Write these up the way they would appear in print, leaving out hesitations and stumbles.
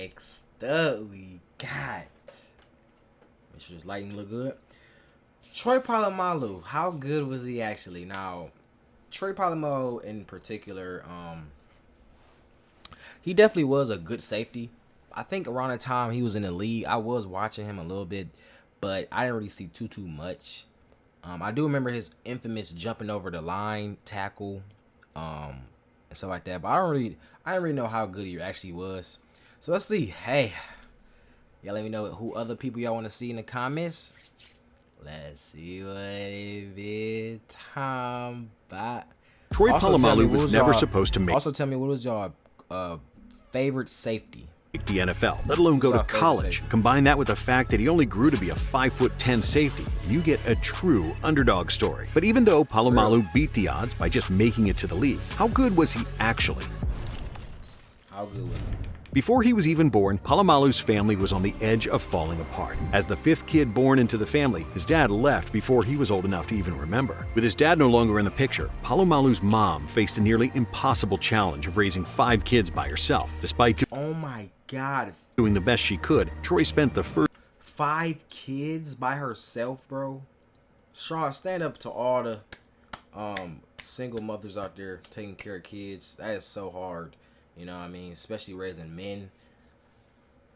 Next up, we got. Make sure this lighting look good. Troy Polamalu. How good was he actually? Now, Troy Polamalu in particular, he definitely was a good safety. I think around the time he was in the league, I was watching him a little bit, but I didn't really see too much. I do remember his infamous jumping over the line tackle, and stuff like that. But I didn't really know how good he actually was. So let's see. Hey, y'all let me know who other people y'all want to see in the comments. Let's see what it is. Time by Troy Polamalu was never supposed to make. Also, tell me what was y'all favorite safety. The NFL, let alone go to college. Combine that with the fact that he only grew to be a 5'10" safety, and you get a true underdog story. But even though Polamalu beat the odds by just making it to the league, how good was he actually? How good was he? Before he was even born, Polamalu's family was on the edge of falling apart. As the fifth kid born into the family, his dad left before he was old enough to even remember. With his dad no longer in the picture, Polamalu's mom faced a nearly impossible challenge of raising 5 kids by herself. Despite oh my God, doing the best she could, Troy spent the first 5 kids by herself, bro. Sean, stand up to all the single mothers out there taking care of kids. That is so hard. You know what I mean? Especially raising men.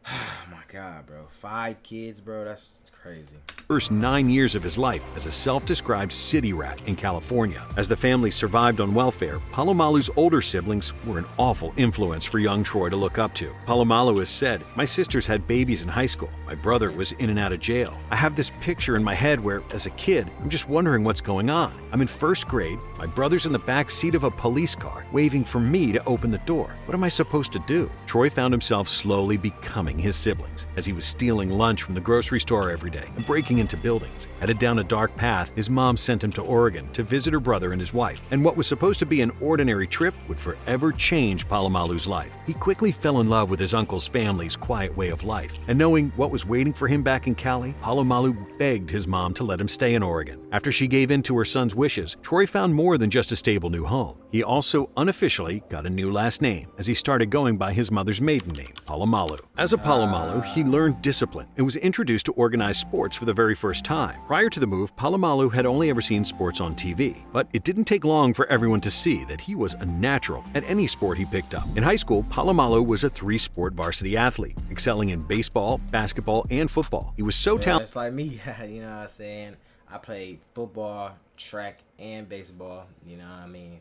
Oh my God, bro. 5 kids, bro. That's crazy. First 9 years of his life as a self-described city rat in California. As the family survived on welfare, Polamalu's older siblings were an awful influence for young Troy to look up to. Polamalu has said, "My sisters had babies in high school. My brother was in and out of jail. I have this picture in my head where, as a kid, I'm just wondering what's going on. I'm in 1st grade. My brother's in the back seat of a police car, waving for me to open the door. What am I supposed to do?" Troy found himself slowly becoming his siblings, as he was stealing lunch from the grocery store every day and breaking into buildings. Headed down a dark path, his mom sent him to Oregon to visit her brother and his wife, and what was supposed to be an ordinary trip would forever change Polamalu's life. He quickly fell in love with his uncle's family's quiet way of life, and knowing what was waiting for him back in Cali, Polamalu begged his mom to let him stay in Oregon. After she gave in to her son's wishes, Troy found more than just a stable new home. He also unofficially got a new last name, as he started going by his mother's maiden name, Polamalu. As a Polamalu, he learned discipline and was introduced to organized sports for the very first time. Prior to the move, Polamalu had only ever seen sports on TV, but it didn't take long for everyone to see that he was a natural at any sport he picked up. In high school, Polamalu was a 3-sport varsity athlete, excelling in baseball, basketball, and football. He was so talented. It's like me, you know what I'm saying? I played football, track, and baseball, you know what I mean?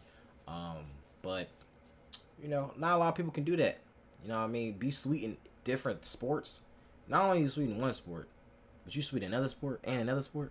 But, you know, not a lot of people can do that. You know what I mean? Be sweet in different sports. Not only are you sweet in one sport, but you sweet in another sport and another sport.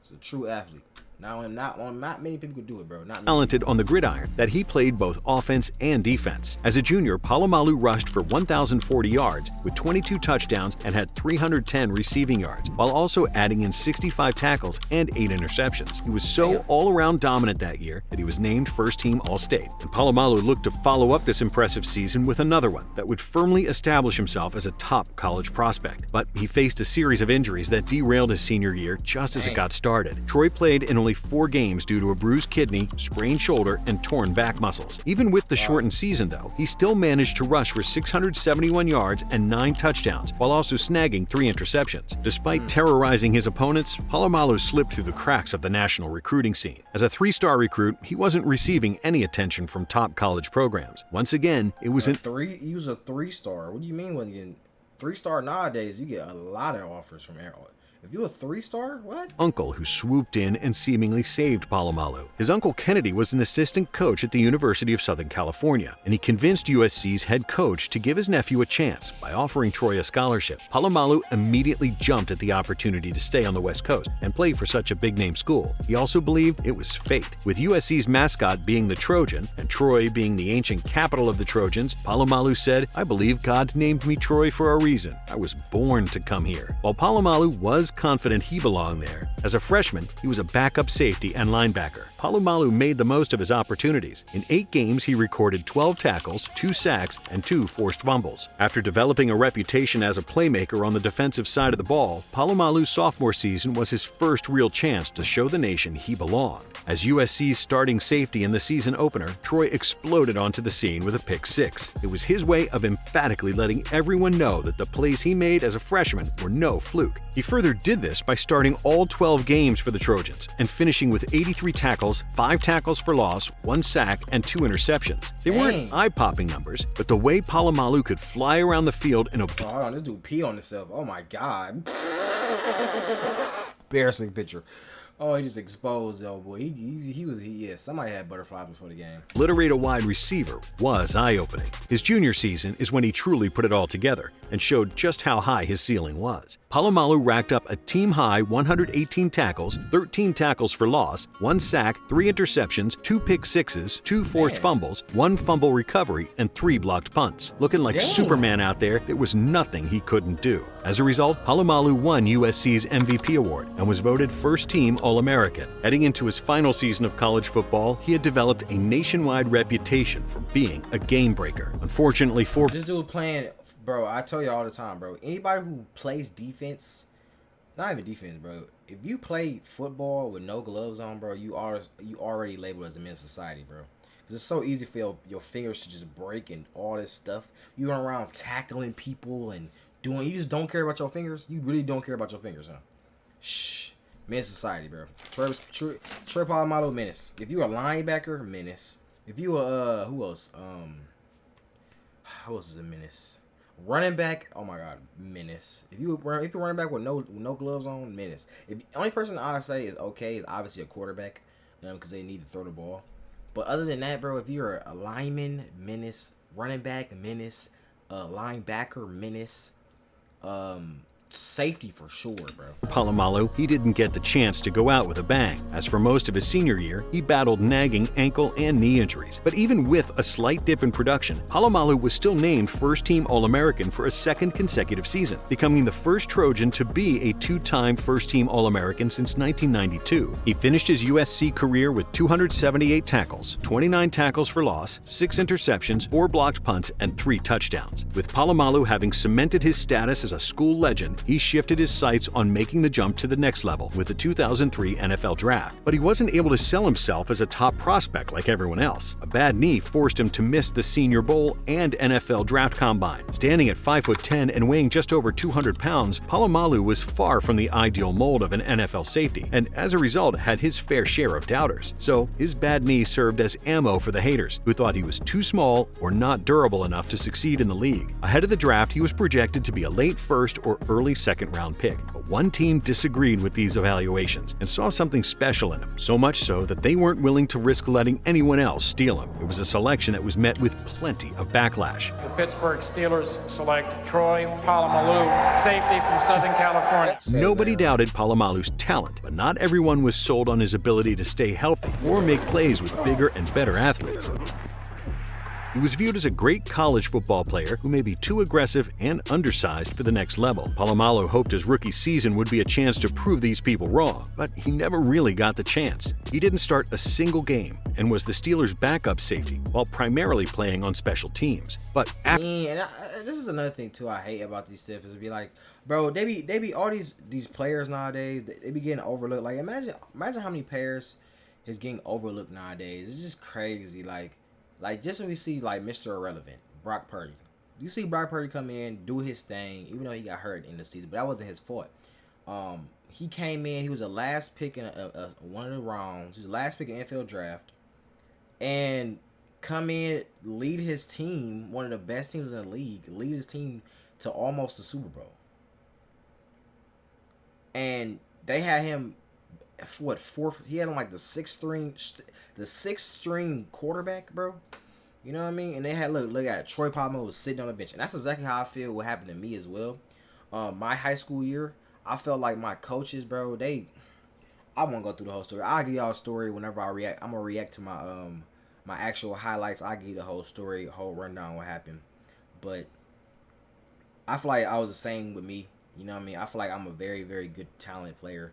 It's a true athlete. Not many people could do it, bro. Talented on the gridiron that he played both offense and defense. As a junior, Polamalu rushed for 1,040 yards with 22 touchdowns and had 310 receiving yards, while also adding in 65 tackles and 8 interceptions. He was so all-around dominant that year that he was named first-team All-State. And Polamalu looked to follow up this impressive season with another one that would firmly establish himself as a top college prospect. But he faced a series of injuries that derailed his senior year just as it got started. Troy played in only 4 games due to a bruised kidney, sprained shoulder, and torn back muscles. Even with the shortened season, though, he still managed to rush for 671 yards and 9 touchdowns, while also snagging 3 interceptions. Despite terrorizing his opponents, Polamalu slipped through the cracks of the national recruiting scene. As a 3-star recruit, he wasn't receiving any attention from top college programs. Once again, it was he was a 3-star. What do you mean when you get 3-star nowadays? You get a lot of offers from Arrow. If you're a 3-star, what? Uncle who swooped in and seemingly saved Polamalu. His uncle Kennedy was an assistant coach at the University of Southern California, and he convinced USC's head coach to give his nephew a chance by offering Troy a scholarship. Polamalu immediately jumped at the opportunity to stay on the West Coast and play for such a big-name school. He also believed it was fate. With USC's mascot being the Trojan and Troy being the ancient capital of the Trojans, Polamalu said, "I believe God named me Troy for a reason. I was born to come here." While Polamalu was confident he belonged there. As a freshman, he was a backup safety and linebacker. Polamalu made the most of his opportunities. In 8 games, he recorded 12 tackles, 2 sacks, and 2 forced fumbles. After developing a reputation as a playmaker on the defensive side of the ball, Polamalu's sophomore season was his first real chance to show the nation he belonged. As USC's starting safety in the season opener, Troy exploded onto the scene with a pick 6. It was his way of emphatically letting everyone know that the plays he made as a freshman were no fluke. He further did this by starting all 12 games for the Trojans and finishing with 83 tackles, 5 tackles for loss, 1 sack, and 2 interceptions. They weren't eye-popping numbers, but the way Polamalu could fly around the field in a... Oh, hold on, this dude pee on himself. Oh my God. Embarrassing picture. Oh, he just exposed, though, boy. Yeah, somebody had butterflies before the game. Obliterate a wide receiver was eye-opening. His junior season is when he truly put it all together and showed just how high his ceiling was. Polamalu racked up a team-high 118 tackles, 13 tackles for loss, 1 sack, 3 interceptions, 2 pick sixes, 2 forced fumbles, 1 fumble recovery, and 3 blocked punts. Looking like Superman out there, there was nothing he couldn't do. As a result, Polamalu won USC's MVP award and was voted first-team All-American. Heading into his final season of college football, he had developed a nationwide reputation for being a game breaker. Unfortunately for this dude playing, bro, I tell you all the time, bro, anybody who plays defense, not even defense, bro, if you play football with no gloves on, bro, you already labeled as a men's society, bro. Because it's so easy for your fingers to just break and all this stuff. You run around tackling people and you just don't care about your fingers? You really don't care about your fingers, huh? Shh. Men's society, bro. Troy Polamalu, menace. If you a linebacker, menace. If you a who else is a menace? Running back, oh my God, menace. If you're running back with no gloves on, menace. If the only person I say is okay is obviously a quarterback, because they need to throw the ball. But other than that, bro, if you're a lineman, menace. Running back, menace. Linebacker, menace. Safety for sure, bro. Polamalu, he didn't get the chance to go out with a bang. As for most of his senior year, he battled nagging ankle and knee injuries. But even with a slight dip in production, Polamalu was still named first-team All-American for a 2nd consecutive season, becoming the first Trojan to be a 2-time first-team All-American since 1992. He finished his USC career with 278 tackles, 29 tackles for loss, 6 interceptions, 4 blocked punts, and 3 touchdowns. With Polamalu having cemented his status as a school legend, he shifted his sights on making the jump to the next level with the 2003 NFL Draft. But he wasn't able to sell himself as a top prospect like everyone else. A bad knee forced him to miss the Senior Bowl and NFL Draft Combine. Standing at 5'10" and weighing just over 200 pounds, Polamalu was far from the ideal mold of an NFL safety, and as a result had his fair share of doubters. So his bad knee served as ammo for the haters, who thought he was too small or not durable enough to succeed in the league. Ahead of the draft, he was projected to be a late first or early second-round pick, but one team disagreed with these evaluations and saw something special in him, so much so that they weren't willing to risk letting anyone else steal him. It was a selection that was met with plenty of backlash. The Pittsburgh Steelers select Troy Polamalu, safety from Southern California. Nobody doubted Polamalu's talent, but not everyone was sold on his ability to stay healthy or make plays with bigger and better athletes. He was viewed as a great college football player who may be too aggressive and undersized for the next level. Polamalu hoped his rookie season would be a chance to prove these people wrong, but he never really got the chance. He didn't start a single game and was the Steelers' backup safety while primarily playing on special teams. But this is another thing too I hate about these stuff is to be like, bro, they be all these players nowadays, they be getting overlooked. Like imagine how many players is getting overlooked nowadays. It's just crazy. Like just when we see like Mr. Irrelevant, Brock Purdy. You see Brock Purdy come in, do his thing, even though he got hurt in the season, but that wasn't his fault. He came in, he was the last pick in one of the rounds. He was the last pick in the NFL draft. And come in, lead his team, one of the best teams in the league, lead his team to almost the Super Bowl. And they had him fourth? He had him like the sixth string quarterback, bro. You know what I mean? And they had look at it. Troy Polamalu was sitting on the bench, and that's exactly how I feel. What happened to me as well. My high school year, I felt like my coaches, bro. I won't go through the whole story. I'll give y'all a story whenever I react. I'm gonna react to my my actual highlights. I give you the whole story, whole rundown what happened. But I feel like I was the same with me. You know what I mean? I feel like I'm a very, very good talented player,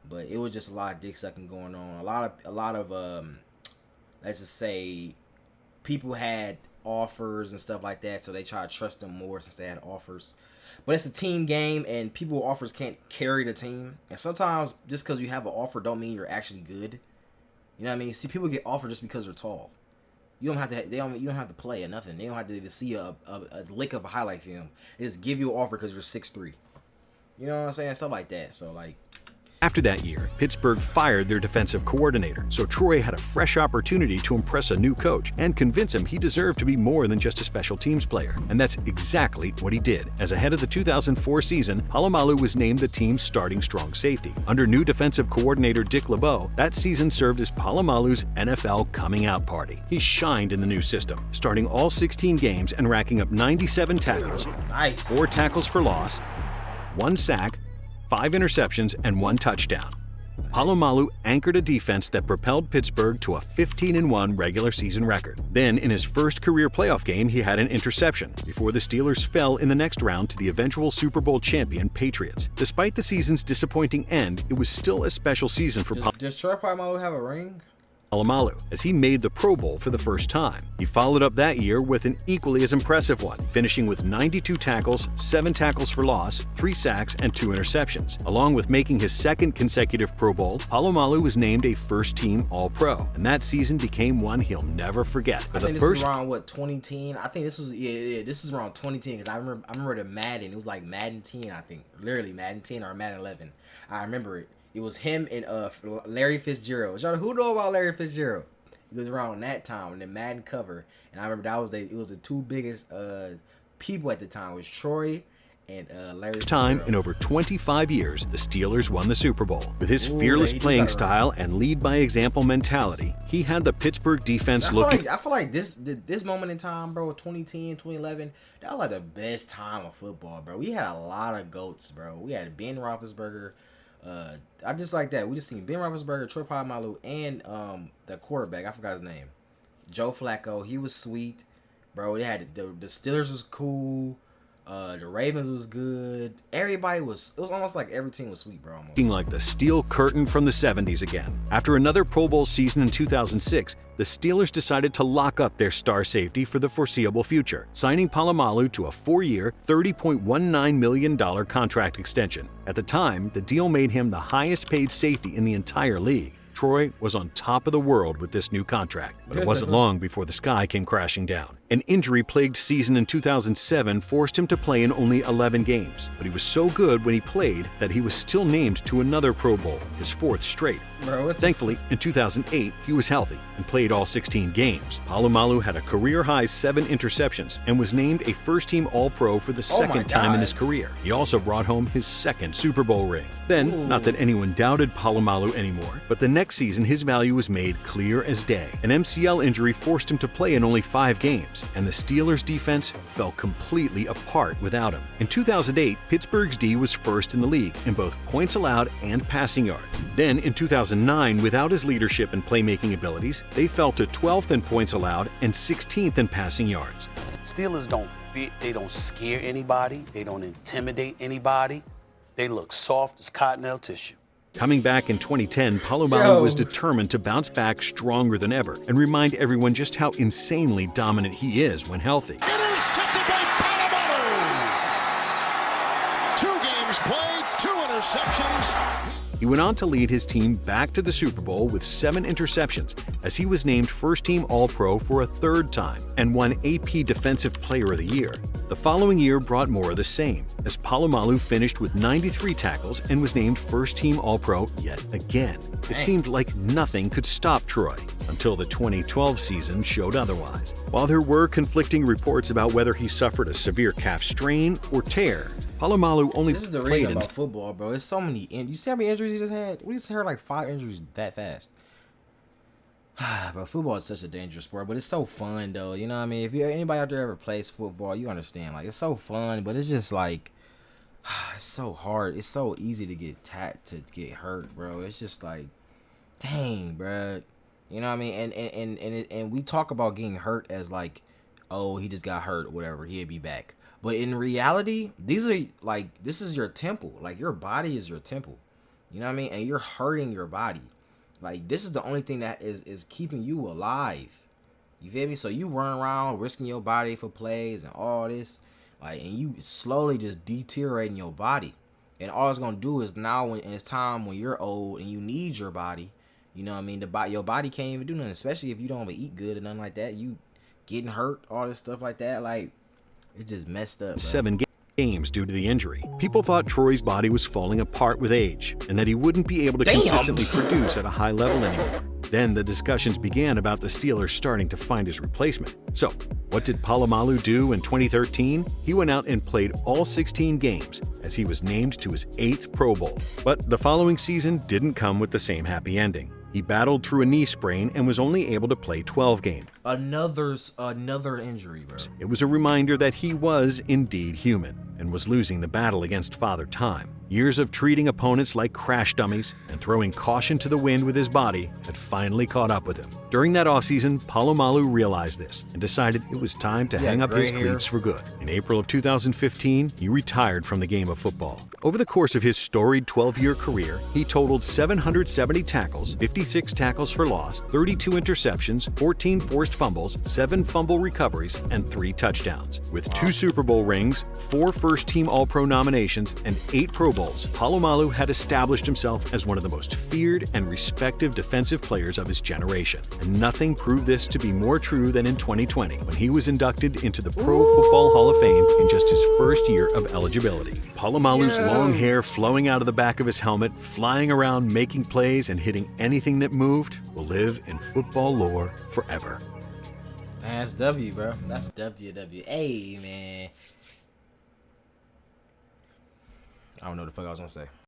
but it was just a lot of dick sucking going on. A lot of let's just say people had offers and stuff like that, so they try to trust them more since they had offers. But it's a team game, and people with offers can't carry the team. And sometimes just because you have an offer don't mean you're actually good. You know what I mean? See, people get offered just because they're tall. You don't have to. You don't have to play or nothing. They don't have to even see a lick of a highlight film. They just give you an offer because you're 6'3". You know what I'm saying? Stuff like that. So like. After that year, Pittsburgh fired their defensive coordinator, so Troy had a fresh opportunity to impress a new coach and convince him he deserved to be more than just a special teams player. And that's exactly what he did, as ahead of the 2004 season, Polamalu was named the team's starting strong safety. Under new defensive coordinator Dick LeBeau, that season served as Polamalu's NFL coming out party. He shined in the new system, starting all 16 games and racking up 97 tackles, Nice. 4 tackles for loss, 1 sack, 5 interceptions, and 1 touchdown. Polamalu anchored a defense that propelled Pittsburgh to a 15-1 regular season record. Then, in his first career playoff game, he had an interception before the Steelers fell in the next round to the eventual Super Bowl champion Patriots. Despite the season's disappointing end, it was still a special season for Does Troy Polamalu have a ring? Polamalu, as he made the Pro Bowl for the first time. He followed up that year with an equally as impressive one, finishing with 92 tackles, 7 tackles for loss, 3 sacks, and 2 interceptions. Along with making his second consecutive Pro Bowl, Polamalu was named a first-team All-Pro, and that season became one he'll never forget. I think this is around 2010. I think this was this is around 2010 because I remember the Madden. It was like Madden 10, I think, literally Madden 10 or Madden 11. I remember it. It was him and Larry Fitzgerald. Y'all, who know about Larry Fitzgerald? It was around that time in the Madden cover, and I remember it was the 2 biggest people at the time. It was Troy and Larry Fitzgerald. In over 25 years, the Steelers won the Super Bowl. With his fearless playing style and lead-by-example mentality, he had the Pittsburgh defense looking. I feel like this moment in time, bro, 2010, 2011, that was like the best time of football, bro. We had a lot of GOATs, bro. We had Ben Roethlisberger. I just like that. We just seen Ben Roethlisberger, Troy Polamalu, and the quarterback. I forgot his name. Joe Flacco. He was sweet, bro. They had the Steelers was cool. The Ravens was good. Everybody was. It was almost like every team was sweet, bro. Almost. Looking like the steel curtain from the 70s again. After another Pro Bowl season in 2006, the Steelers decided to lock up their star safety for the foreseeable future, signing Polamalu to a 4-year, $30.19 million contract extension. At the time, the deal made him the highest-paid safety in the entire league. Troy was on top of the world with this new contract, but it wasn't long before the sky came crashing down. An injury-plagued season in 2007 forced him to play in only 11 games, but he was so good when he played that he was still named to another Pro Bowl, his 4th straight. Thankfully, in 2008, he was healthy and played all 16 games. Polamalu had a career-high 7 interceptions and was named a first-team All-Pro for the second time in his career. He also brought home his 2nd Super Bowl ring. Then, not that anyone doubted Polamalu anymore, but the next season his value was made clear as day. An MCL injury forced him to play in only 5 games, and the Steelers' defense fell completely apart without him. In 2008, Pittsburgh's D was first in the league in both points allowed and passing yards. Then, in 2009, without his leadership and playmaking abilities, they fell to 12th in points allowed and 16th in passing yards. Steelers they don't scare anybody, they don't intimidate anybody. They look soft as cottonelle tissue. Coming back in 2010, Polamalu was determined to bounce back stronger than ever and remind everyone just how insanely dominant he is when healthy. Intercepted by Polamalu. 2 games played, 2 interceptions. He went on to lead his team back to the Super Bowl with 7 interceptions, as he was named first-team All-Pro for a 3rd time and won AP Defensive Player of the Year. The following year brought more of the same, as Polamalu finished with 93 tackles and was named first-team All-Pro yet again. It seemed like nothing could stop Troy, until the 2012 season showed otherwise. While there were conflicting reports about whether he suffered a severe calf strain or tear, Polamalu only This is the played reason about football, bro. It's so many. You see how many injuries he just had? We just heard like 5 injuries that fast. Bro, football is such a dangerous sport, but it's so fun though. You know what I mean? If anybody out there ever plays football, you understand. Like, it's so fun, but it's just like it's so hard. It's so easy to get hurt, bro. It's just like, dang, bro. You know what I mean? And we talk about getting hurt as like, oh, he just got hurt or whatever, he'll be back. But in reality, these are like, this is your temple. Like, your body is your temple. You know what I mean? And you're hurting your body. Like, this is the only thing that is keeping you alive. You feel me? So you run around risking your body for plays and all this, like, and you slowly just deteriorating your body. And all it's gonna do is now, when it's time when you're old and you need your body, you know what I mean? Your body can't even do nothing, especially if you don't even eat good and nothing like that. You getting hurt, all this stuff like that. Like, it just messed up, bro. 7 games due to the injury. People thought Troy's body was falling apart with age and that he wouldn't be able to consistently produce at a high level anymore. Then the discussions began about the Steelers starting to find his replacement. So, what did Polamalu do in 2013? He went out and played all 16 games as he was named to his 8th Pro Bowl. But the following season didn't come with the same happy ending. He battled through a knee sprain and was only able to play 12 games. Another injury, bro. It was a reminder that he was indeed human and was losing the battle against Father Time. Years of treating opponents like crash dummies and throwing caution to the wind with his body had finally caught up with him. During that offseason, Polamalu realized this and decided it was time to hang up his cleats for good. In April of 2015, he retired from the game of football. Over the course of his storied 12-year career, he totaled 770 tackles, 56 tackles for loss, 32 interceptions, 14 forced fumbles, 7 fumble recoveries, and 3 touchdowns. With 2 Super Bowl rings, 4 first-team All-Pro nominations, and 8 Pro Bowls, Polamalu had established himself as one of the most feared and respected defensive players of his generation. And nothing proved this to be more true than in 2020, when he was inducted into the Pro Football Hall of Fame in just his first year of eligibility. Polamalu's long hair flowing out of the back of his helmet, flying around making plays and hitting anything that moved, will live in football lore forever. Man, that's W, bro. That's WWA, man. I don't know what the fuck I was gonna say.